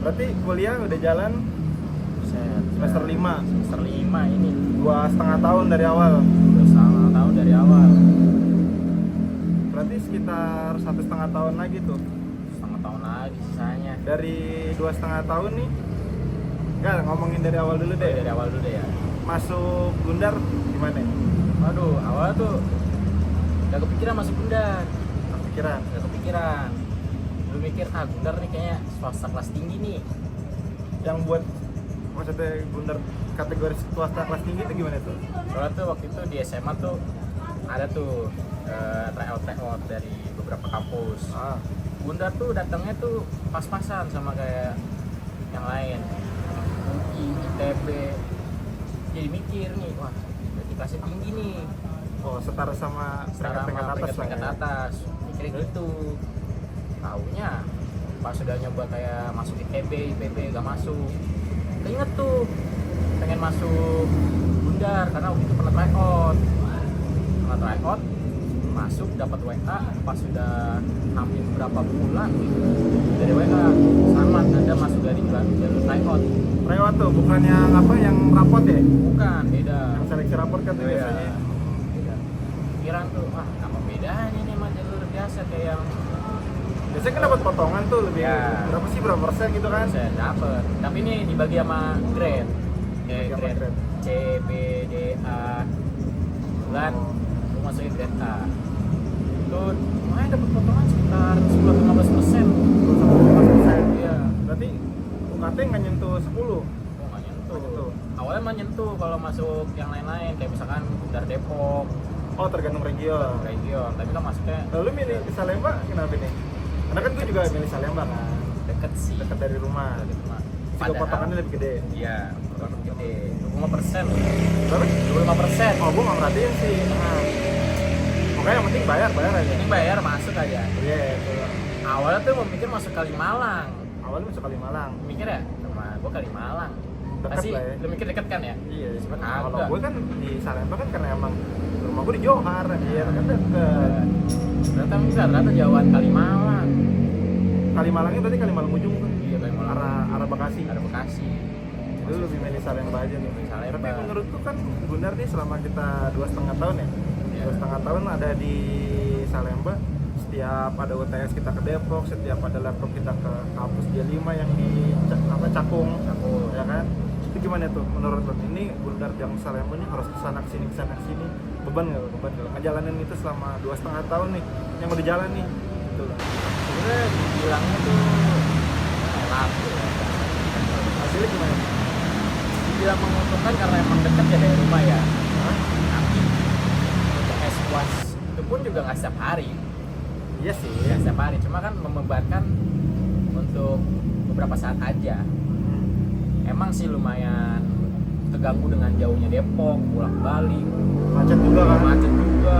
Berarti kuliah udah jalan semester 5. Semester 5 ini 2,5 tahun dari awal. 2,5 tahun dari awal. Berarti sekitar 1,5 tahun lagi tuh. Setengah tahun lagi sisanya. Dari 2,5 tahun nih. Enggak, ngomongin dari awal dulu deh. Dari awal dulu deh ya. Masuk Gundar gimana? Waduh, awal tuh gak kepikiran masuk Gundar. Kepikiran. Gak kepikiran. Lu mikir, Gundar nih kayaknya swasta kelas tinggi nih. Yang buat maksudnya Gundar kategori swasta kelas tinggi itu gimana tuh? Soalnya tuh waktu itu di SMA tuh ada tuh tryout dari beberapa kampus. Gundar tuh datangnya tuh pas-pasan sama kayak yang lain, UI, ITB. Jadi mikir nih, wah berarti kelasnya tinggi nih, Oh, setara sama setara peringkat sama atas lah peringkat ya. atas. Mikirnya gitu. Taunya pas sudah nyoba kayak masuk ITB, IPB gak masuk. Keinget tuh pengen masuk Gundar karena waktu itu pernah tryout, masuk dapat WA pas sudah hampir berapa bulan gitu dari WA, selamat Anda masuk dari jalur tryout. Tryout tuh bukan yang apa yang rapot ya? Bukan, beda. Yang seleksi raport kan tuh Beda. biasanya. Beda. Pikiran tuh, apa bedanya nih sama jalur biasa kayak yang Biasanya kan dapat potongan tuh lebih Ya. berapa sih, berapa persen gitu kan? saya dapet. Tapi ini dibagi sama grade. Dibagi sama Grade grade. C, B, D, A. Bulan lu masukin grade A. Itu lumayan dapat potongan sekitar 10-15%. 15%. Iya. Berarti UKT nggak nyentuh 10. Oh, nggak nyentuh. Nggak nyentuh. Awalnya mah nyentuh kalau masuk yang lain-lain kayak misalkan Gundar Depok, Oh, tergantung region. region. Tapi kan masuknya Lalu milih di Salemba kenapa nih? Karena kan gue juga milih Salemba kan, deket sih. dekat dari rumah. Deket rumah. Juga potongannya lebih gede. Iya, potongan gede. 25%. Berapa? 25%. Oh, gue nggak merhatiin sih. Pokoknya yang penting bayar aja. Ini bayar masuk aja. Iya, itu. Awalnya tuh mau mikir masuk Kalimalang. Awalnya masuk Kalimalang. Mikir ya, sama gue Kalimalang. Dekat Pasti lah ya. lu mikir deket kan ya? Iya, Cuma kalau kagak. gue kan di Salemba kan karena emang rumah gue di Johar, anjir, kan deket. Ternyata jauhan Kalimalang. Kalimalangnya berarti Kalimalang ujung tuh. Iya, Kalimalang. Arah Bekasi. Ada Bekasi. Itu lebih milih Salemba aja nih. Salemba. Tapi menurutku kan Gundar nih selama kita 2,5 tahun ya, Iya. 2,5 tahun ada di Salemba. Setiap ada UTS kita ke Depok, setiap ada laptop kita ke kampus J5 yang di Cakung, ya kan? Itu gimana tuh menurut lo? Ini Gundar yang Salemba nih harus kesana kesini beban nggak? Beban nggak? Ngejalanin itu selama 2,5 tahun nih yang udah jalan nih, gitu lah. Sebenernya dibilangnya tuh enak ya. Hasilnya gimana? Dibilang menguntungkan karena emang deket ya dari rumah ya. Hah? Tapi untuk eskuas itu pun juga nggak setiap hari. Iya sih. Ya setiap hari, cuma kan membebankan untuk beberapa saat aja. Emang sih lumayan terganggu dengan jauhnya Depok, pulang balik, Macet juga kan? macet juga,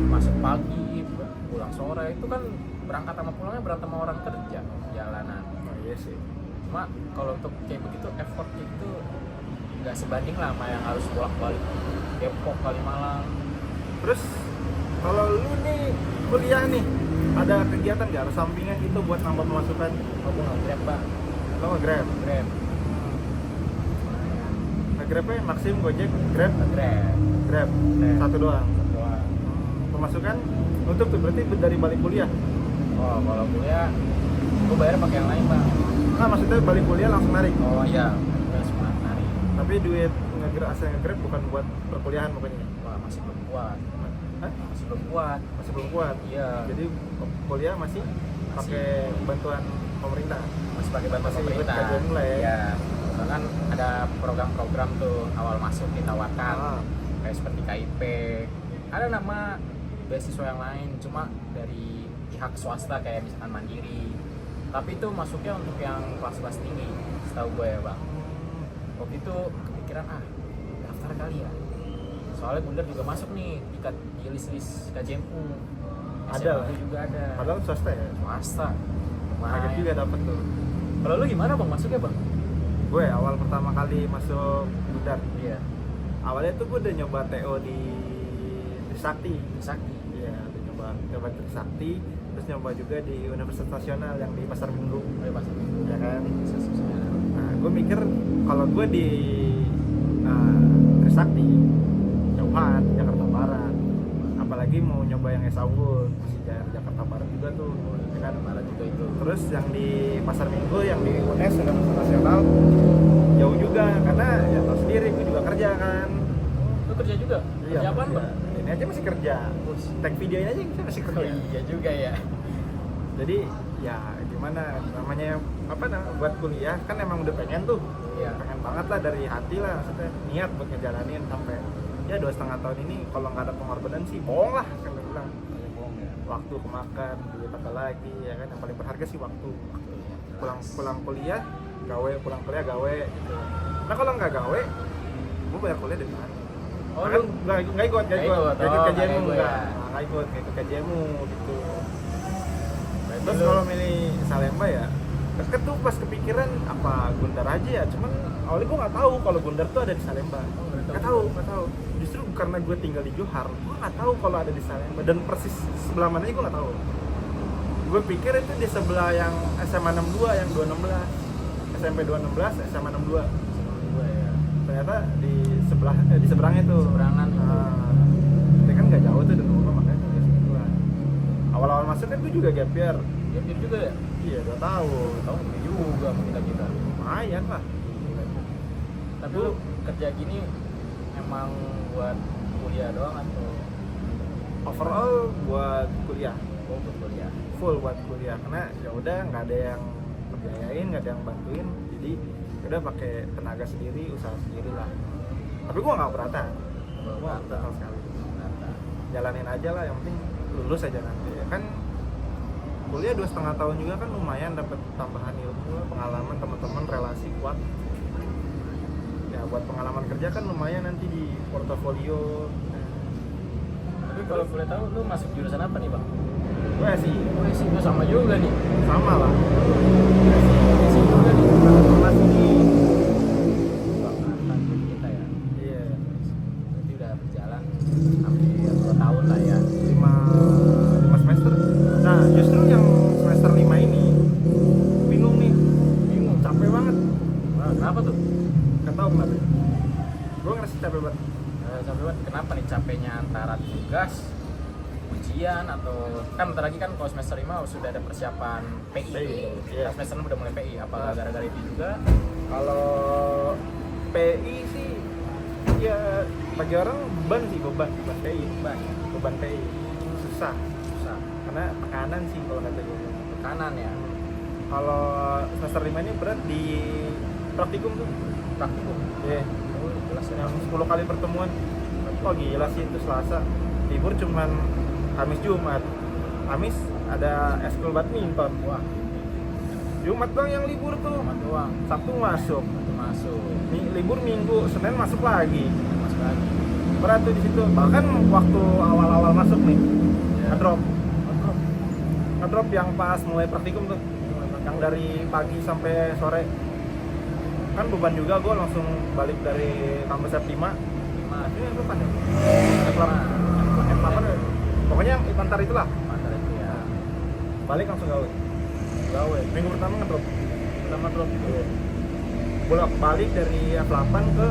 masuk pagi, pulang sore, itu kan berangkat sama pulangnya berantem sama orang kerja jalanan. Oh, iya sih. Cuma kalau untuk kayak begitu effortnya itu nggak sebanding lah sama yang harus bolak balik Depok, Kalimalang. Terus kalau lu nih kuliah nih ada kegiatan nggak harus sampingan gitu buat nambah pemasukan? Oh, gue nggak Grab, Pak. Lo nge-Grab? Grab. Nge-Grabnya Maxim, Gojek, Grab? Grab. Grab, Grab. satu doang. Doang. Pemasukan untuk tuh berarti dari balik kuliah? Oh, kalau kuliah gue bayar pakai yang lain, Bang. Nah, maksudnya balik kuliah langsung narik? Oh iya, udah semua hari. Tapi duit nge-Grab, asal nge-Grab bukan buat perkuliahan pokoknya? Wah, masih belum kuat. Hah? Masih belum kuat. Masih belum kuat? Iya. Jadi kuliah masih pakai bantuan pemerintah? Masih pakai bantuan Masih ikut pemerintah. kajian mulai ya? Iya. Bahkan ada program-program tuh awal masuk ditawarkan kayak seperti KIP. Ada nama beasiswa yang lain, cuma dari pihak swasta kayak misalkan Mandiri. Tapi itu masuknya untuk yang kelas-kelas tinggi, setahu gue ya, Bang. Waktu itu kepikiran daftar kali ya. Soalnya Gundar juga masuk nih di list-list KJMU. Ada lah. SMA juga ada. Padahal swasta ya? Swasta. Kaget juga dapet tuh. Kalau lu gimana, Bang, masuknya, Bang? Gue awal pertama kali masuk Gundar, Iya. awalnya tuh gue udah nyoba TO di Trisakti. Sakti. Iya, udah nyoba Trisakti, terus nyoba juga di Universitas Nasional yang di Pasar Minggu, Oh, ya, Mas. ya kan. gue mikir kalau gue di Trisakti jauhan Jakarta Barat, apalagi mau nyoba yang Esa Unggul masih Jakarta Barat juga tuh ya kan. Barat juga itu. Terus yang di Pasar Minggu yang di UNES yang nasional jauh juga karena ya tau sendiri gue juga kerja kan. Lu kerja juga? Iya, Kerja apaan, kerja. Bang? Ini aja masih kerja. Tag video ini aja kita masih kerja. Oh iya juga ya. Jadi ya gimana namanya buat kuliah kan emang udah pengen tuh. Iya. Pengen banget lah dari hati lah, maksudnya niat buat ngejalanin sampai ya 2,5 tahun ini kalau nggak ada pengorbanan sih bohong lah kan gue bilang. Bohong ya. Waktu kemakan, duit apa lagi ya kan, yang paling berharga sih waktu. Pulang kuliah gawe, pulang kuliah gawe gitu. Nah kalau nggak gawe, gue bayar kuliah dari mana? Oh, Kan lu nggak ikut KJMU, nggak ikut KJMU gitu. Terus kalau milih Salemba ya deket tuh pas kepikiran apa Gundar aja ya, cuman awalnya gue nggak tahu kalau Gundar tuh ada di Salemba. Nggak tahu. Justru karena gue tinggal di Johar, gue nggak tahu kalau ada di Salemba dan persis sebelah mananya gue nggak tahu. Gue pikir itu di sebelah yang SMA 62 yang 216, SMP 216, SMA 62. ya. Ternyata di seberangnya tuh. Seberangan. Tapi kan nggak jauh tuh dari rumah, makanya tinggal sebelah. Awal-awal masuk kan gue juga gap year. Gap year juga ya? Iya 2 tahun. Tahu juga sama kita. Lumayan lah. Tapi lu kerja gini emang buat kuliah doang atau Overall buat kuliah, buat kuliah? full buat kuliah karena ya udah nggak ada yang ngebiayain, nggak ada yang bantuin, jadi udah pakai tenaga sendiri, usaha sendiri lah. Tapi gua nggak keberatan, gua nggak keberatan sama sekali. Jalanin aja lah, yang penting lulus aja nanti. Kan kuliah 2,5 tahun juga kan lumayan, dapat tambahan ilmu, pengalaman, teman-teman, relasi kuat. Ya buat pengalaman kerja kan lumayan nanti di portofolio. Tapi kalau boleh tahu lu masuk jurusan apa nih, Bang? Gue sih Oh sih, gua sama juga nih. sama lah. Sih juga nih. Masih di Bang kita ya. iya Berarti udah berjalan hampir 2 tahun lah ya. 5 semester. Nah justru yang semester 5 ini bingung nih, capek banget. Wah, kenapa tuh? Gak tau kenapa. Gue ngerasa capek banget. Capek banget. Kenapa nih capeknya antara tugas, ujian atau kan bentar lagi kan kalau semester 5 sudah ada persiapan PI. Iya. Semester 6 udah mulai PI. Apakah gara-gara itu juga? Kalau PI sih ya bagi orang beban PI, beban PI susah karena tekanan sih kalau kata gue. Tekanan ya. Kalau semester 5 ini berat di praktikum tuh. Praktikum. Iya. Oh, jelas ya. Yang 10 kali pertemuan. Oh gila sih itu Selasa. Libur cuman Kamis Jumat. Kamis ada eskul badminton. Wah, Jumat doang yang libur tuh. Jumat doang. Sabtu masuk. Itu masuk. Libur Minggu, Senin masuk lagi. Masuk lagi. Berat tuh di situ. Bahkan waktu awal-awal masuk nih, ngedrop yang pas mulai praktikum tuh, yang dari pagi sampai sore. Kan beban juga, gue langsung balik dari kampus F5. Ini yang depan ya? F8 ya? Pokoknya yang Ipantar itulah. Mantar itu ya. Balik langsung gawe. Minggu pertama ngedrop. Drop. Bolak balik dari F8 ke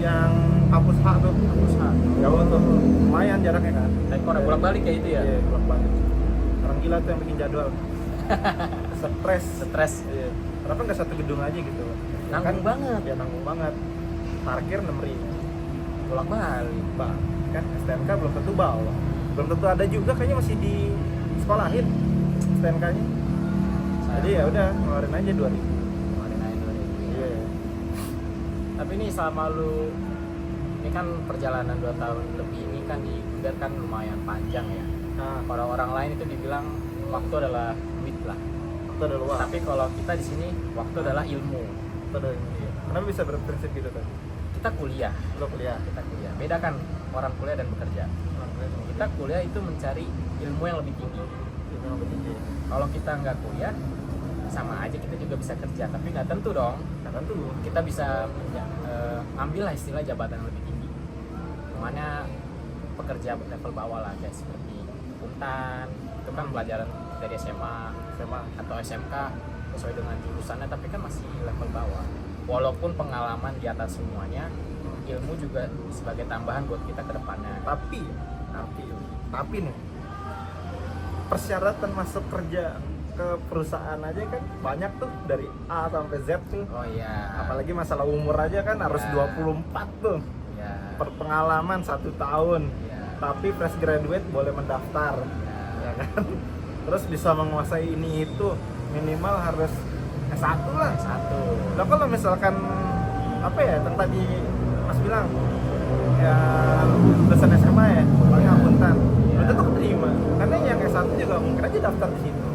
yang kampus H tuh. Jauh tuh. Lumayan jaraknya kan. Rekor bolak-balik ya itu ya. Iya, bolak balik. Orang gila tuh yang bikin jadwal. Stres. Iya. Kenapa nggak satu gedung aja gitu? Nanggung banget. Ya nanggung banget. Parkir 6.000. Bolak-balik. Bang, kan STNK belum tentu bawa. Belum tentu ada juga, kayaknya masih di sekolahin STNK-nya. Jadi ya udah ngeluarin aja 2.000. Iya. Tapi ini selama lu ini kan perjalanan 2 tahun lebih ini kan di Gundar kan lumayan panjang ya. Nah, Orang-orang lain itu dibilang waktu adalah duit lah. itu udah luar. Tapi kalau kita di sini waktu adalah ilmu. Itu udah ini. Kenapa bisa berprinsip gitu tadi? Kita kuliah. Lo kuliah. Beda kan orang kuliah dan bekerja. Kita kuliah itu mencari ilmu yang lebih tinggi. Kalau kita nggak kuliah, sama aja kita juga bisa kerja, tapi nggak tentu dong. Nah, tentu. Kita bisa ambil lah istilah jabatan yang lebih tinggi. Namanya pekerja level bawah lah, kayak seperti akuntan. Itu kan pelajaran dari SMA atau SMK sesuai dengan jurusannya, tapi kan masih level bawah. walaupun pengalaman di atas semuanya, ilmu juga sebagai tambahan buat kita ke depannya. Tapi nih, persyaratan masuk kerja ke perusahaan aja kan banyak tuh, dari A sampai Z tuh. Oh iya. Apalagi masalah umur aja kan harus Ya. 24 tuh. Ya. Pengalaman 1 tahun. Ya. Tapi fresh graduate boleh mendaftar. Ya kan? Terus bisa menguasai ini itu minimal harus S1 lah. Satu. Lah kalau misalkan apa ya, yang tadi Mas bilang ya lulusan SMA ya, paling akuntan. Iya. Udah tuh keterima. Karena yang S1 juga mungkin aja daftar di situ.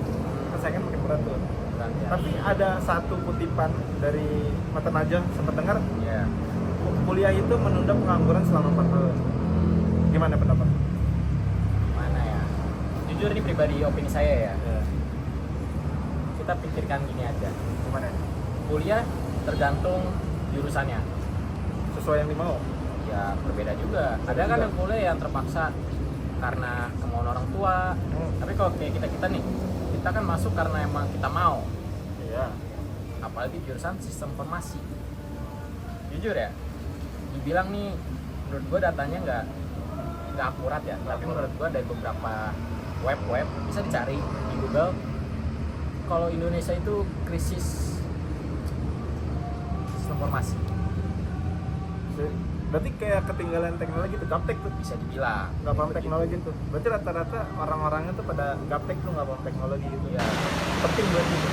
Persaingan makin berat tuh. Ya. Tapi ada satu kutipan dari Mata Najwa, sempat dengar, Ya. kuliah itu menunda pengangguran selama 4 tahun. Gimana pendapat? Mana ya? Jujur ini pribadi opini saya ya. Kita pikirkan gini aja. Gimana? Kuliah tergantung jurusannya. Sesuai yang dimau? Ya berbeda juga. Ada kan yang kuliah yang terpaksa karena kemauan orang tua. Tapi kalau kayak kita nih, kita kan masuk karena emang kita mau. Iya. Apalagi jurusan sistem informasi. Jujur ya, dibilang nih, menurut gua datanya nggak akurat ya. Tapi menurut gua dari beberapa web bisa dicari di Google. Kalau Indonesia itu krisis sistem informasi, Berarti kayak ketinggalan teknologi tuh, gaptek tuh. bisa dibilang. Nggak paham teknologi tuh. Berarti rata-rata orang-orangnya tuh pada gaptek tuh, nggak paham teknologi gitu. Ya, Penting buat itu.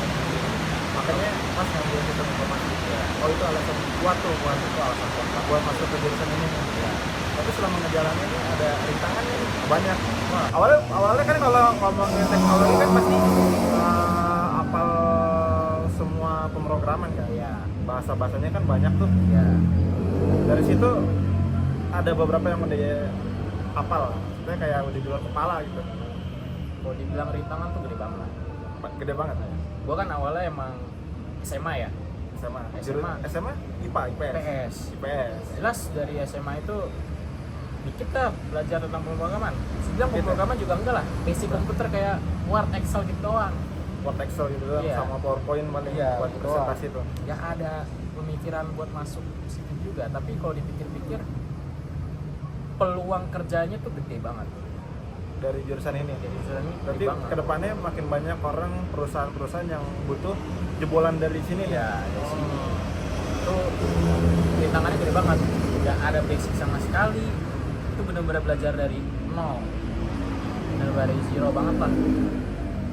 Makanya Mas ngambil sistem informasi. ya, Oh itu alasan kuat tuh, buat itu alasan kuat buat masuk ke jurusan ini. ya. Tapi selama ngejalanin ini ada rintangannya nih, banyak. Wah, awalnya kan kalau ngomongin teknologi kan pasti apal semua pemrograman kan. Ya, Bahasa-bahasanya kan banyak tuh. ya. Dari situ ada beberapa yang udah hafal. Maksudnya kayak udah di luar kepala gitu. Kalau dibilang rintangan tuh gede banget. Gede banget ya. Gua kan awalnya emang SMA ya, SMA. SMA. SMA IPA, IPS. PS. IPS. Jelas dari SMA itu dikit lah belajar tentang pemrograman. Sebenarnya Dikit ya? pemrograman juga enggak lah. Basic komputer kayak Word, Excel gitu doang. Word, Excel gitu doang, Iya. sama PowerPoint paling Iya, buat gitu presentasi tuh. Ya ada pemikiran buat masuk situ juga, tapi kalau dipikir-pikir peluang kerjanya tuh gede banget. Dari jurusan ini. Jadi jurusan ini Berarti gede banget. kedepannya makin banyak orang, perusahaan-perusahaan yang butuh jebolan dari sini nih. Ya, dari sini itu rintangannya gede banget. Nggak ada basic sama sekali. Itu benar-benar belajar dari nol. Benar-benar dari zero banget lah.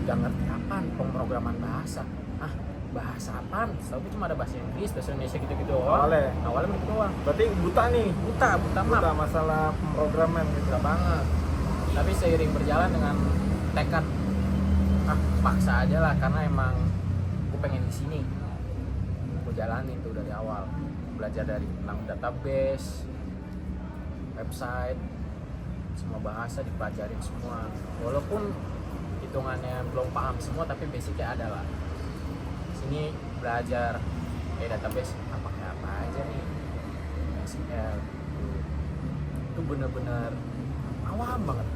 Nggak ngerti apaan pemrograman bahasa. Bahasa apaan? Tapi cuma ada bahasa Inggris, bahasa Indonesia gitu-gitu doang. Awalnya begitu doang. Berarti buta nih. Buta Buta map. masalah pemrograman gitu. Buta banget. Tapi seiring berjalan dengan tekad, paksa aja lah karena emang gue pengen di sini. Gue jalanin tuh dari awal, belajar dari tentang database, website, semua bahasa dipelajarin semua. Walaupun hitungannya belum paham semua, tapi basicnya ada lah. Sini belajar database pakai apa aja nih, SQL itu bener-bener awam banget,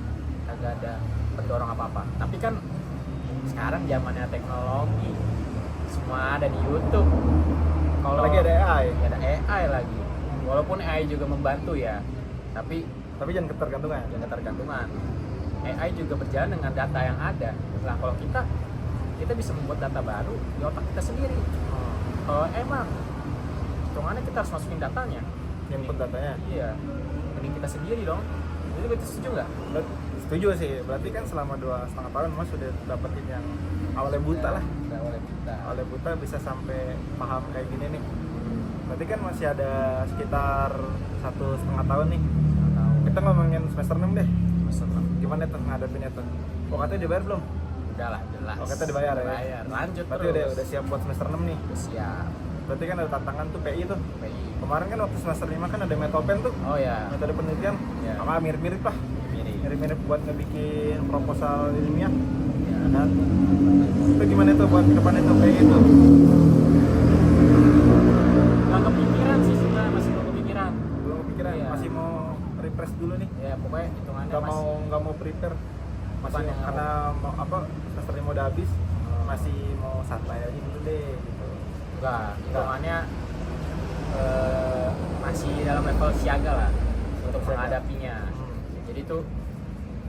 kagak ada pendorong apa-apa. Tapi kan sekarang zamannya teknologi, semua ada di YouTube. Kalau Apalagi ada AI. ada AI lagi, walaupun AI juga membantu ya, tapi Jangan ketergantungan. jangan ketergantungan. AI juga berjalan dengan data yang ada. Nah kalau kita bisa membuat data baru di otak kita sendiri. Kalau emang hitungannya kita harus masukin datanya, Input datanya. iya, mending kita sendiri dong. Jadi betul setuju nggak? Setuju sih. Berarti kan selama 2,5 tahun Mas sudah dapetin yang awalnya buta lah. Udah awalnya buta. Awalnya buta bisa sampai paham kayak gini nih. Berarti kan masih ada sekitar 1,5 tahun nih. Nggak tahu. Kita ngomongin semester 6 deh. Semester enam. Gimana tuh ngadepinnya tuh? UKT dibayar belum? Udah lah, jelas. Oh, kita dibayar ya? Dibayar. Lanjut Berarti terus. udah siap buat semester 6 nih. Udah siap. Berarti kan ada tantangan tuh PI tuh. PI. Kemarin kan waktu semester 5 kan ada metopen tuh. Oh ya. Metode penelitian. Ya. Apa mirip-mirip lah. Mirip. Mirip-mirip buat ngebikin proposal ilmiah. Ya. Dan itu gimana tuh buat ke depannya tuh PI itu? Nggak kepikiran sih sebenarnya, masih belum kepikiran. Belum kepikiran, Iya. masih mau refresh dulu nih. Ya pokoknya hitungannya Nggak mau prepare. Masih Bukan yang karena mau apa semester 5 udah habis, masih mau santai aja dulu deh gitu. enggak, hitungannya masih dalam level siaga lah untuk Siaga. menghadapinya. Jadi tuh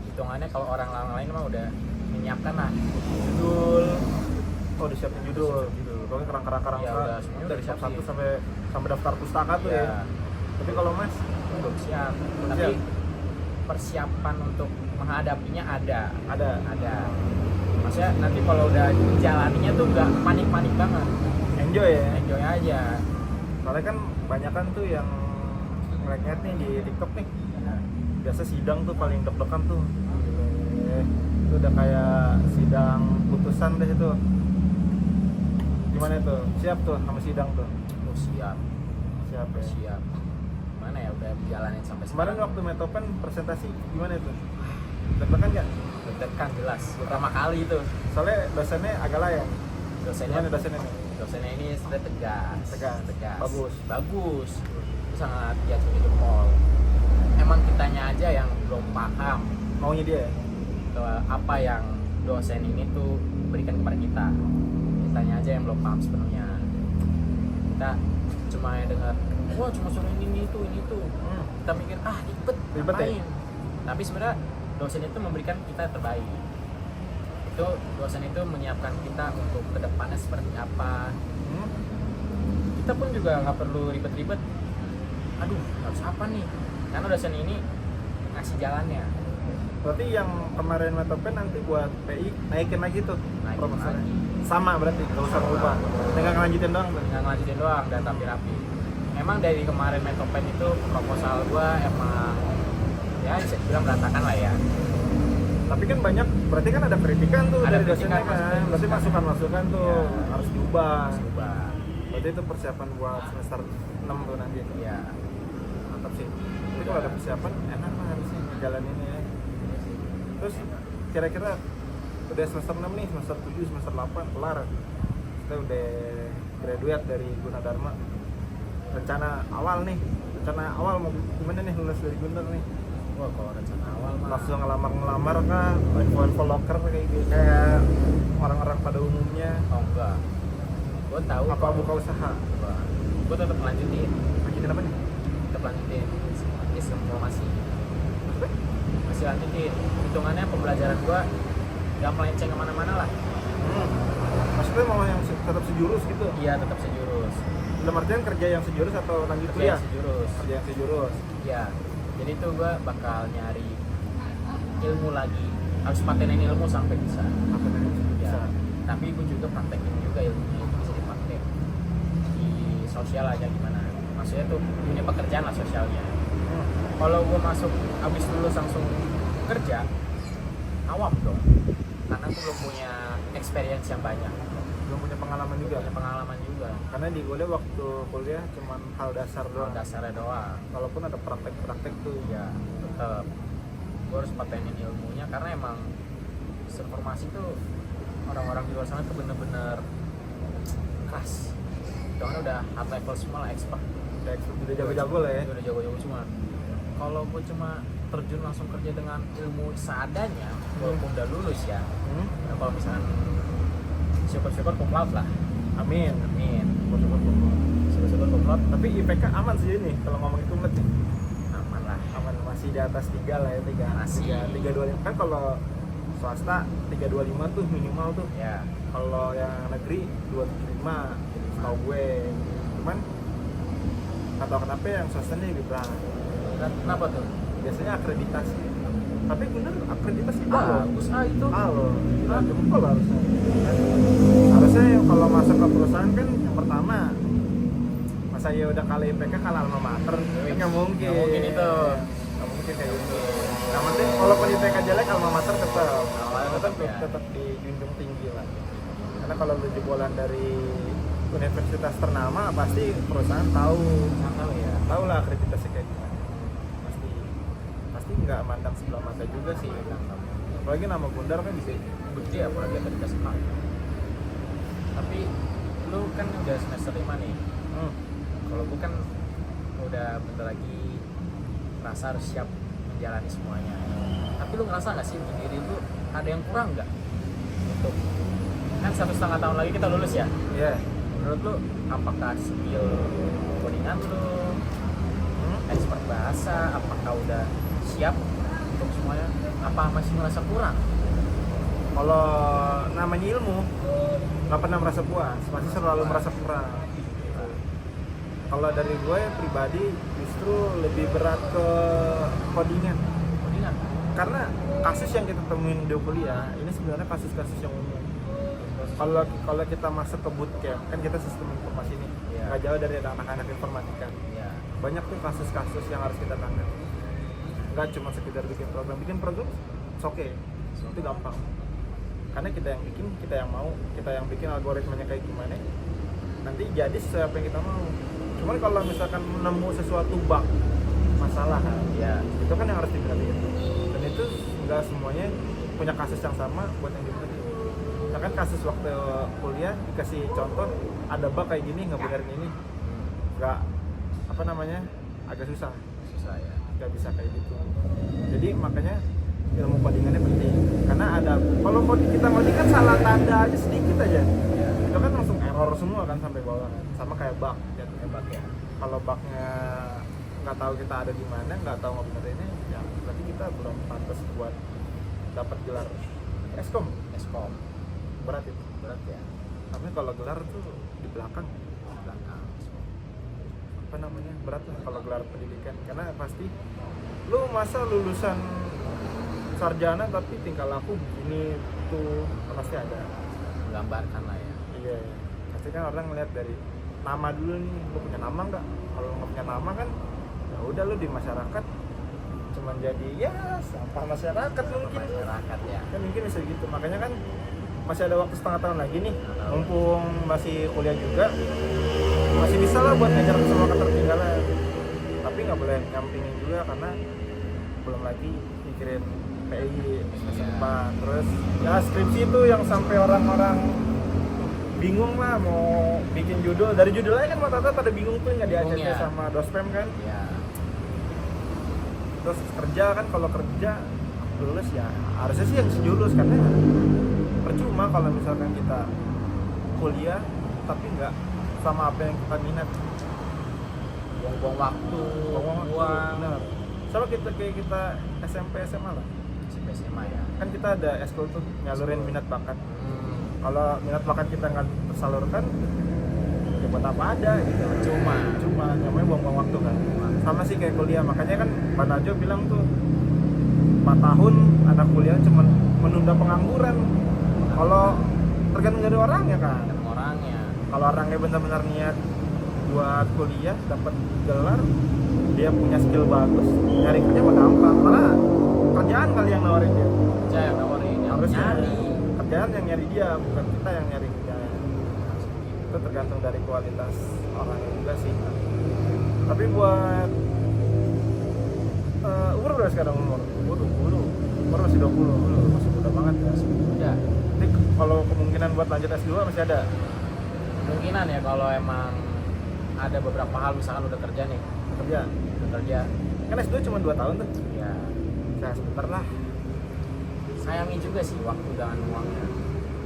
hitungannya kalau orang lain mah udah menyiapkan lah judul. Oh, disiapin judul. Pokoknya kerang-kerang Ya, udah, semuanya udah dari bab disiapin. 1 sampai daftar pustaka tuh Ya, ya. Tapi kalau Mas belum siap. Tapi siap. persiapan untuk menghadapinya ada. ada. Maksudnya nanti kalau udah jalaninya tuh nggak panik-panik banget, Enjoy ya. enjoy aja. Soalnya kan banyakan tuh yang ngeliat nih di TikTok nih. Biasa sidang tuh paling deg-degan tuh. Itu udah kayak sidang putusan deh itu. Gimana tuh? Siap tuh sama sidang tuh? Oh, siap Siap ya. siap. Mana ya udah jalanin sampai Kemarin sekarang. waktu Metopen presentasi gimana itu? Deg-degan nggak? Deg-degan jelas pertama kali itu. Soalnya dosennya agak layan. Dosennya Gimana dosennya nih? dosennya ini sudah tegas. Bagus. Itu sangat jatuh jempol. Emang kitanya aja yang belum paham Maunya dia ya? apa yang dosen ini tuh berikan kepada kita. Kitanya aja yang belum paham sepenuhnya. Kita cuma yang dengar, wah cuma suruh ini itu. Kita mikir ribet Ribet ya? ngapain? Tapi sebenarnya dosen itu memberikan kita yang terbaik. Itu dosen itu menyiapkan kita untuk kedepannya seperti apa. Kita pun juga nggak perlu ribet-ribet. Aduh, harus apa nih? Karena dosen ini ngasih jalannya. Berarti yang kemarin Metopen nanti buat PI naikin lagi tuh Naikin proposalnya. lagi. Sama berarti, nggak usah berubah. Tinggal ngelanjutin doang tuh. Nggak ngelanjutin doang dan rapi-rapi. Emang dari kemarin Metopen itu proposal gua emang ya bisa dibilang berantakan lah ya. Tapi kan banyak, berarti kan ada kritikan tuh Ada dari kritikan, dosennya kan. Berarti masukan-masukan tuh Iya. harus diubah. Coba. Berarti itu persiapan buat semester 6 tuh nanti. Ya. Mantap sih. Tapi kalau ada persiapan enak lah harusnya ngejalaninnya ya. Terus kira-kira udah semester 6 nih, semester 7, semester 8 kelar. Kita udah graduate dari Gunadarma. Rencana awal mau gimana nih lulus dari Gundar nih? Wah, kalau rencana awal mah Langsung ngelamar kah? Info locker kayak gitu, kayak orang-orang pada umumnya. oh enggak. Gua tahu Apa buka usaha? Gua tetap lanjutin. Lanjutin apa nih? Tetap lanjutin informasi. Maksudnya? Masih lanjutin. Hitungannya pembelajaran gua nggak melenceng kemana-mana lah. Maksudnya mau yang tetap sejurus gitu? Iya, tetap sejurus. Dalam artian kerja yang sejurus atau lanjut Kerja kuliah? sejurus. Kerja yang sejurus. Iya. Jadi tuh gua bakal nyari ilmu lagi. Harus patenin ilmu sampai bisa. Apa namanya? Bisa. Ya. Tapi gue juga praktekin juga ilmunya itu bisa dipakai di sosial aja gimana. Maksudnya tuh punya pekerjaan lah sosialnya. Kalau gue masuk abis lulus langsung kerja, awam dong. Karena gue belum punya experience yang banyak, Belum punya pengalaman juga. punya pengalaman juga. Karena di kuliah waktu kuliah cuman hal dasar Soal doang. dasarnya doang. Walaupun ada praktek-praktek tuh. Ya, tetap gue harus patenin ilmunya karena emang informasi tuh orang-orang di luar sana tuh bener-bener keras. Soalnya udah hard level semua lah, expert. Udah jago-jago lah ya. Udah jago-jago semua. Kalau gue cuma terjun langsung kerja dengan ilmu seadanya, walaupun udah lulus ya. Nah, kalau misalkan syukur-syukur cum laude lah. Amin. Amin. Syukur-syukur cum laude. Tapi IPK aman sih ini kalau ngomongin cum laude nih. Aman lah. Aman, masih di atas 3 lah ya, 3. Masih. 325 kan kalau swasta 325 tuh minimal tuh. Ya. Kalau yang negeri 275 tahu gue. Cuman nggak tahu kenapa yang swastanya lebih berat. Dan kenapa tuh? Biasanya akreditasi. Tapi bener akreditasi A loh. Bagus itu. A loh. Gila, jempol harusnya. Harusnya yang kalau masuk ke perusahaan kan yang pertama masa ya udah kali IPK kalah alma mater. Nggak mungkin. Nggak mungkin itu. Nggak mungkin kayak gitu. Yang penting walaupun IPK jelek alma mater tetap. Tetap ya. Tetap dijunjung tinggi lah. Karena kalau lu jebolan dari universitas ternama pasti perusahaan tahu tahu lah akreditasi kayak gimana. Pasti nggak mandang sebelah mata juga sih. Apalagi nama Gundar kan bisa Gede apalagi akreditasi sekolah. Tapi lu kan udah semester 5 nih. Kalau gue kan udah bentar lagi rasa harus siap menjalani semuanya. Tapi lu ngerasa nggak sih di diri lu ada yang kurang nggak? Untuk kan 1,5 tahun lagi kita lulus ya. Iya. menurut lu apakah skill codingan lu, expert bahasa, apakah udah siap untuk semuanya? Apa masih merasa kurang? Kalau namanya ilmu nggak pernah merasa puas, masih selalu merasa kurang. Kalau dari gue pribadi justru lebih berat ke codingan. Codingan? Karena kasus yang kita temuin di kuliah ini sebenarnya kasus-kasus yang umum. Kalau kita masuk ke bootcamp, kan kita sistem informasi ini nggak jauh dari anak-anak informatika. Banyak tuh kasus-kasus yang harus kita tangani. Nggak cuma sekedar bikin program it's okay, itu gampang. Karena kita yang bikin, kita yang mau, kita yang bikin algoritmanya kayak gimana, nanti jadi sesuai apa yang kita mau. Cuman kalau misalkan menemu sesuatu bug, masalah, itu kan yang harus diperhatiin. Dan itu nggak semuanya punya kasus yang sama buat yang diperhatiin. Misalkan kasus waktu kuliah dikasih contoh, ada bug kayak gini, nggak benerin ini, nggak agak susah ya. Nggak bisa kayak gitu. Jadi makanya ilmu codingannya penting, karena ada kalau kita ngoding kan salah tanda aja sedikit aja, itu kan langsung error semua kan sampai bawah kan. Sama kayak bug ya. Kalau bugnya nggak tahu kita ada di mana, nggak tahu ngeberinnya, ya berarti kita belum pantas buat dapat gelar Eskom. Berat ya. Tapi kalau gelar tuh di belakang berat lah kalau gelar pendidikan, karena pasti lu masa lulusan sarjana tapi tingkah laku begini tuh pasti ada, menggambarkan lah ya. Iya, pasti kan orang ngeliat dari nama dulu nih, lu punya nama nggak? Kalau nggak punya nama kan ya udah lu di masyarakat cuman jadi sampah masyarakat mungkin. Ya. Kan mungkin bisa gitu, makanya kan masih ada waktu setengah tahun lagi nih, mumpung masih kuliah juga, masih bisa lah buat ngejar semua ketertinggalan. Tapi nggak boleh nyampingin juga, karena belum lagi mikirin PI semester depan. Terus ya skripsi itu yang sampai orang-orang bingung lah mau bikin judul. Dari judulnya kan rata-rata pada bingung tuh, nggak diajarnya sama dospem kan. Terus kerja kan, kalau kerja lulus ya harusnya sih yang sejulus, karena percuma kalau misalkan kita kuliah tapi nggak sama apa yang kita minat, buang-buang waktu. Benar. Sama kayak kita SMP SMA lah. SMA ya. Kan kita ada eskul tuh nyalurin minat bakat. Kalau minat bakat kita nggak tersalurkan, ya buat apa ada gitu. Cuma namanya buang-buang waktu kan. Sama sih kayak kuliah, makanya kan Pak Najo bilang tuh 4 tahun anak kuliah cuma menunda pengangguran. Kalau tergantung dari orangnya kan. Kalau orangnya benar-benar niat buat kuliah, dapat gelar, dia punya skill bagus, nyari kerja mah gampang. Malah kerjaan kali yang nawarin dia. Harusnya kerjaan yang nyari dia, bukan kita yang nyari kerjaan. Itu tergantung dari kualitas orangnya juga sih. Tapi buat umur berapa sekarang umur masih 20, masih muda banget ya. Jadi kalau kemungkinan buat lanjut S2 masih ada. Kemungkinan ya, kalau emang ada beberapa hal, misalkan udah kerja nih. Kan S2 cuma 2 tahun tuh. Iya. Nah, sebentar lah. Sayangin juga sih waktu dengan uangnya.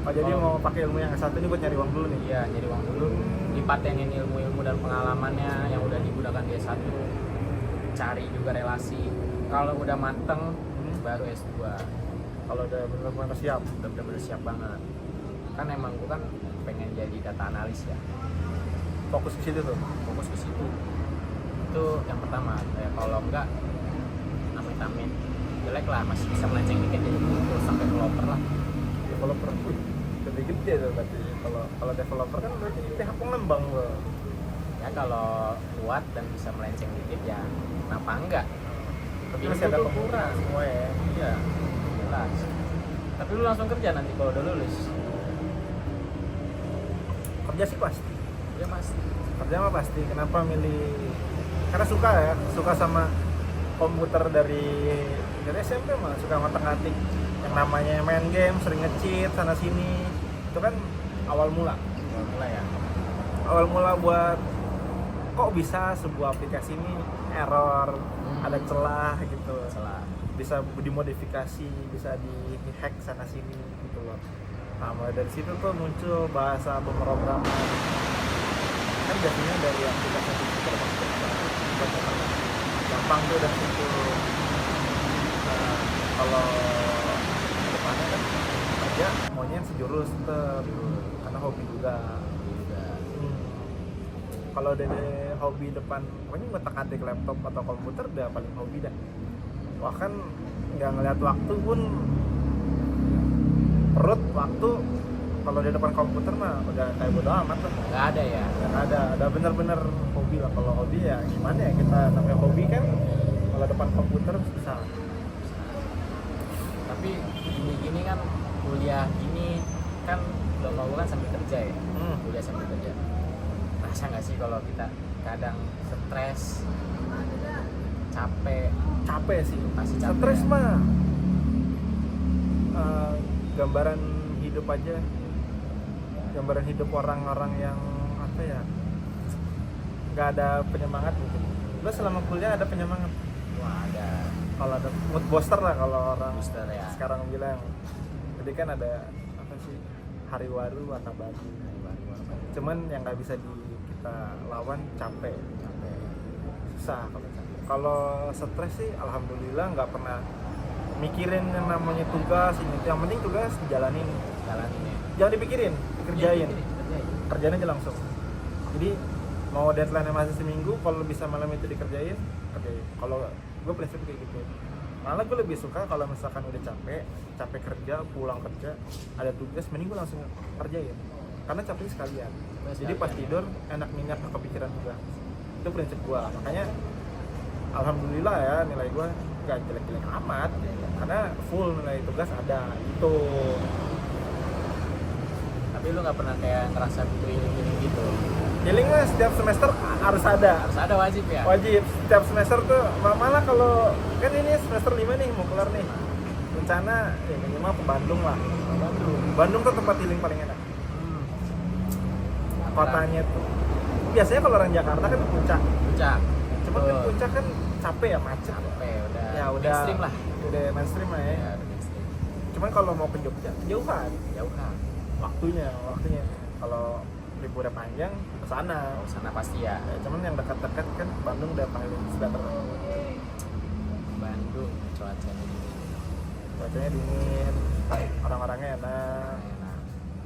Jadi mau pakai ilmu yang S1 ini buat nyari uang dulu nih. Iya, nyari uang dulu. Dipatenin ilmu-ilmu dan pengalamannya yang udah digunakan di S1. Cari juga relasi. Kalau udah mateng, baru S2. Kalau udah benar-benar siap, siap banget. Kan emang gue kan pengen jadi data analis ya. Fokus ke situ tuh. Itu yang pertama. Ya, kalau enggak, amit-amit jelek lah, masih bisa melenceng dikit jadi terus sampai developer lah. Developer lebih gede tuh berarti. Kalau developer kan berarti TH pengembang loh. Ya kalau kuat dan bisa melenceng dikit ya, kenapa enggak? Tapi masih ada kemungkinan semua ya. Iya, jelas. Tapi lu langsung kerja nanti kalau udah lulus? Kerja sih pasti. Ya pasti. Kerja mah pasti. Kenapa milih? Karena suka sama komputer dari SMP mah, suka ngotak-ngatik. Yang namanya main game, sering nge-cheat sana sini. Itu kan awal mula ya. Awal mula buat kok bisa sebuah aplikasi ini error, ada celah gitu. Bisa dimodifikasi, bisa di-hack sana sini gitu loh. Nah, mulai dari situ tuh muncul bahasa pemrograman. Kan biasanya dari aplikasi itu masuk ke gampang tuh dari situ. Nah, kalau depannya kan kerja maunya yang sejurus tuh, karena hobi juga. Kalau dari hobi depan, pokoknya ngotak-atik laptop atau komputer udah paling hobi dah. Bahkan nggak ngeliat waktu pun, perut waktu kalau di depan komputer mah udah kayak bodo amat lah. Nggak ada ya. Nggak ada bener-bener hobi lah. Kalau hobi ya gimana ya, kita namanya hobi kan kalau depan komputer susah. Tapi gini kan kuliah gini kan mau kan sambil kerja ya. Kuliah sambil kerja. Rasa nggak sih kalau kita kadang stres, capek Sih pasti capek. stres mah gambaran hidup aja, gambaran hidup orang-orang yang apa ya, nggak ada penyemangat gitu. Lo selama kuliah ada penyemangat? Wah, ada. Kalau ada mood booster lah kalau orang Booster ya. sekarang bilang. Jadi kan ada apa sih, hari baru warna baru. Cuman yang nggak bisa kita lawan capek. Susah kalau capek. Kalau stres sih alhamdulillah nggak pernah mikirin yang namanya tugas ini. Yang penting tugas dijalanin. Jalanin ya. Jangan dipikirin, kerjain. Kerjain. Kerjain aja langsung. Jadi mau deadline masih seminggu, kalau bisa malam itu dikerjain, kerjain. Kalau gue prinsip kayak gitu. Malah gue lebih suka kalau misalkan udah capek kerja, pulang kerja, ada tugas, mending gue langsung kerjain. Karena capek sekalian. Jadi pas tidur enak minyak ke kepikiran juga. Itu prinsip gue. Makanya alhamdulillah ya nilai gue gak jelek-jelek amat. Karena full nilai tugas ada itu. Tapi lu nggak pernah kayak ngerasa butuh healing gitu? Healing mah setiap semester harus ada. Harus ada, wajib ya? Wajib. Setiap semester tuh malah kalau kan ini semester 5 nih mau kelar nih. Rencana ya minimal ke Bandung lah. Bandung tuh tempat healing paling enak. Kotanya tuh. Biasanya kalau orang Jakarta kan puncak. Cuman kan puncak kan capek ya, macet. Udah mainstream lah. Udah mainstream lah ya. Udah mainstream. Cuman kalau mau ke Jogja jauhan. Waktunya. Kalau liburnya panjang ke sana. Sana pasti ya. Cuman yang dekat-dekat kan Bandung udah paling better. Bandung cuacanya dingin, orang-orangnya enak.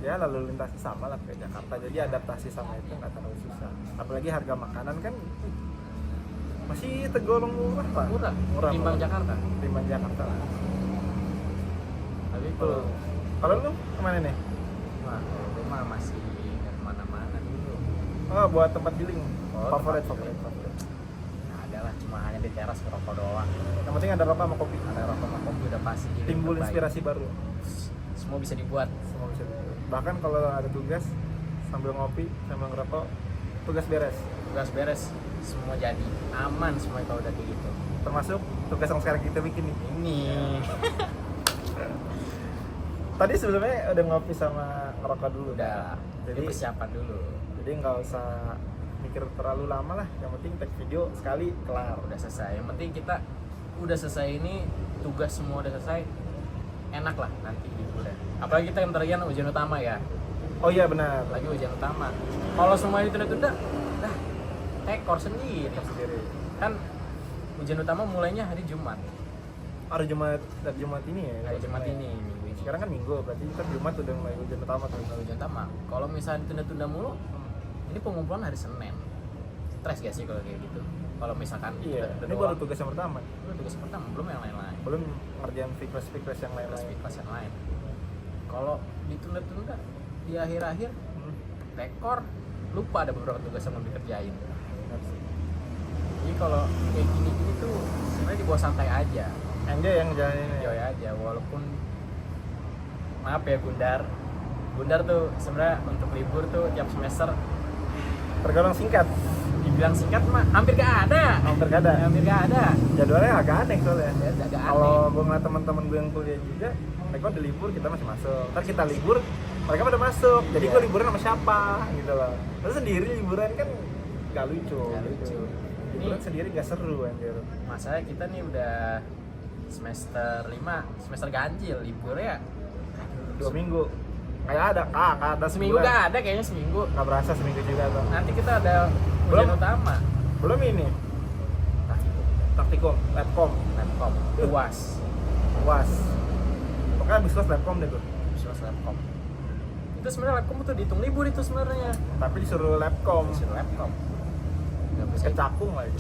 Ya lalu lintas sama lah kayak Jakarta, jadi adaptasi sama itu nggak terlalu susah. Apalagi harga makanan kan masih tergolong murah pak. Murah timbang Jakarta. Lah. Tapi kalau lu kemana nih? Wah, lu mah masih nggak kemana-mana dulu. Oh, buat tempat healing. Favorit. Nah, adalah cuma hanya di teras ngerokok doang. Yang penting ada rokok sama kopi. Ada rokok sama kopi udah pasti. Timbul inspirasi baru. Semua bisa dibuat. Bahkan kalau ada tugas sambil ngopi, sambil ngerokok, tugas beres. Semua jadi aman semua kalau udah kayak gitu. Termasuk tugas yang sekarang kita bikin nih. Ini. Tadi sebelumnya udah ngopi sama ngerokok dulu. Udah. Jadi persiapan dulu. Jadi nggak usah mikir terlalu lama lah. Yang penting take video sekali kelar. Udah selesai. Yang penting kita udah selesai ini, tugas semua udah selesai. Enak lah nanti liburan. Apalagi kita yang terakhir ujian utama ya. Oh iya benar. Lagi ujian utama. Kalau semua ditunda-tunda, tekor sendiri. Kan ujian utama mulainya hari Jumat. Hari Jumat ini ya. Hari Jumat ini, minggu ini. Sekarang kan Minggu, berarti kita Jumat udah mulai ujian utama tuh. Ujian utama. Kalau misalnya ditunda-tunda mulu, ini pengumpulan hari Senin. Stres gak sih kalau kayak gitu? Kalau misalkan iya, ini baru tugas yang pertama. Tugas pertama, belum yang lain-lain. Belum ngerjain fitness yang lain. Kalau ditunda-tunda di akhir-akhir tekor, lupa ada beberapa tugas yang mau dikerjain. Jadi kalau kayak gini-gini tuh sebenarnya dibawa santai aja. Enjoy yang jalanin. Enjoy aja, walaupun maaf ya Gundar tuh sebenarnya untuk libur tuh tiap semester tergolong singkat. Dibilang singkat mah hampir gak ada. Jadwalnya agak aneh soalnya. Agak Kalau gue ngeliat teman-teman gue yang kuliah juga, mereka udah libur, kita masih masuk. Ntar kita libur, mereka pada masuk. Jadi gue liburan sama siapa gitu loh. Terus sendiri liburan kan gak lucu. Liburan sendiri gak seru anjir. Masalahnya kita nih udah semester 5, semester ganjil, liburnya 2 minggu. Kayak ada Seminggu sebulan. nggak ada kayaknya seminggu. Nggak berasa seminggu juga tuh. Nanti kita ada Belum. ujian utama. Belum ini praktikum, labcom, Laptop, UAS, pokoknya abis kelas labcom deh tuh. Visual Laptop. Itu sebenarnya Lapcom tuh dihitung libur itu sebenarnya. Tapi disuruh labcom, Disuruh Laptop. Nggak bisa kecakung lagi.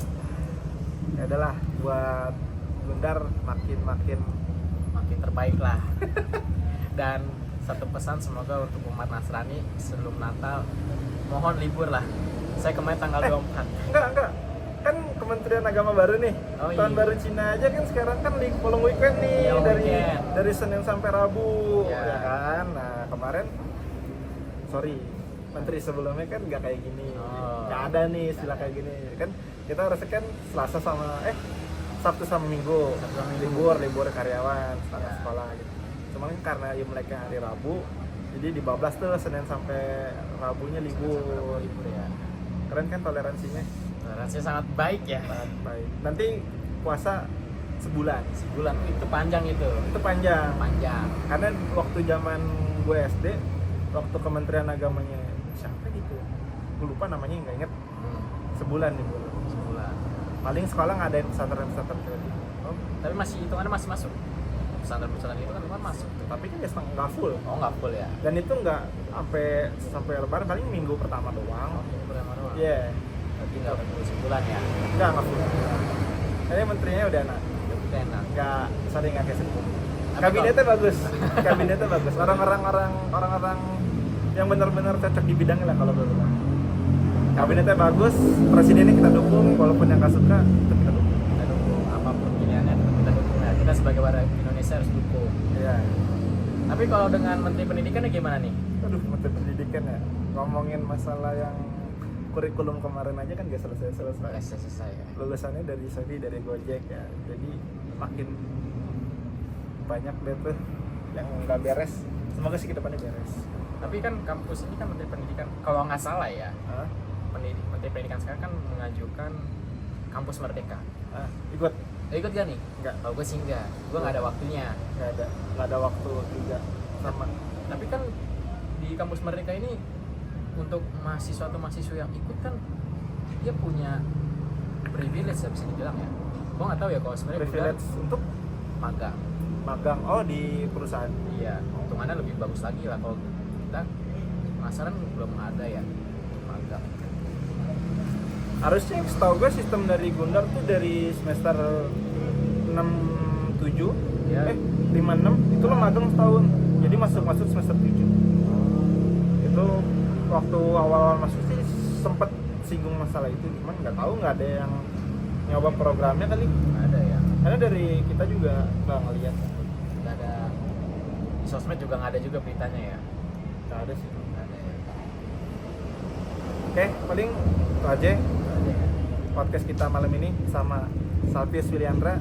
Ya udahlah, buat Gundar makin makin terbaik lah. Dan satu pesan semoga untuk umat Nasrani sebelum Natal mohon libur lah. Saya kemarin tanggal 24. enggak kan Kementerian Agama baru nih. Oh, Tahun iya. baru Cina aja kan sekarang kan long weekend nih, Iya, long dari weekend. dari Senin sampai Rabu, Iya. ya kan. Nah kemarin sorry, menteri sebelumnya kan nggak kayak gini, Oh. nggak ada nih istilah kayak gini kan. Kita harusnya kan Selasa sama Sabtu sama Minggu, Sabtu sama Minggu. libur karyawan Ya. sekolah gitu. Cuman kan karena Imleknya hari Rabu, jadi dibablas tuh Senin sampai Rabunya libur. Libur ya. Keren kan toleransinya, Toleransinya sangat baik ya. sangat baik. Nanti puasa sebulan, Sebulan itu panjang itu. itu panjang. Panjang. Karena waktu zaman gue SD, waktu Kementerian Agamanya siapa gitu, gue lupa namanya, nggak inget. Sebulan nih bro. Sebulan. Paling sekolah ngadain pesantren gitu. Oh, tapi masih hitungannya masih masuk. Pesantren itu kan bukan masuk. Tapi kan ya setengah, nggak full. Oh, nggak full ya. Dan itu nggak sampai lebaran, paling minggu pertama doang. Oh, minggu pertama doang. Iya, Berarti nggak full sebulan ya. nggak full. Kayaknya menterinya udah enak, Itu enak. nggak kayak sedikit. Tapi Kabinetnya bagus, kabinetnya bagus. Orang-orang yang benar-benar cocok di bidangnya lah kalau gue bilang. Kabinetnya bagus, presidennya kita dukung, walaupun yang nggak suka itu kita dukung. Kita dukung apapun pilihannya tetap kita dukung ya. Kita sebagai warga Indonesia harus dukung. Iya. Tapi kalau dengan Menteri Pendidikannya gimana nih? Aduh, menteri pendidikan ya, ngomongin masalah yang kurikulum kemarin aja kan gak selesai-selesai. Selesai ya. Lulusannya dari Sony, dari Gojek ya, jadi makin banyak deh tuh yang nggak beres. Semoga sih kedepannya beres. Tapi kan kampus ini kan Menteri Pendidikan, kalau nggak salah ya, Hah? Menteri Pendidikan sekarang kan mengajukan kampus merdeka. Ikut? Ikut gak nih? Enggak, Kalau gue sih enggak, gue nggak ada waktunya. nggak ada waktu juga sama. Tapi kan di kampus merdeka ini untuk mahasiswa atau mahasiswa yang ikut kan dia punya privilege ya, bisa dibilang ya. Gue nggak tahu ya kalau sebenarnya Privilege untuk magang. magang, di perusahaan. Iya, hitungannya lebih bagus lagi lah kalau kita penasaran belum ada ya magang. Harusnya setahu gue sistem dari Gundar tuh dari semester 6-7 Ya. 5-6 itu lo magang setahun, jadi masuk semester 7. Itu waktu awal masuk sih sempet singgung masalah itu, cuman nggak tahu, nggak ada yang nyoba programnya kali, Nggak ada ya, karena dari kita juga nggak ngeliat. nggak ada di sosmed juga nggak ada juga beritanya ya. Nggak ada sih. Nggak ada ya. Oke, paling itu aja Nggak ada ya. podcast kita malam ini sama Salvius Wiliandra.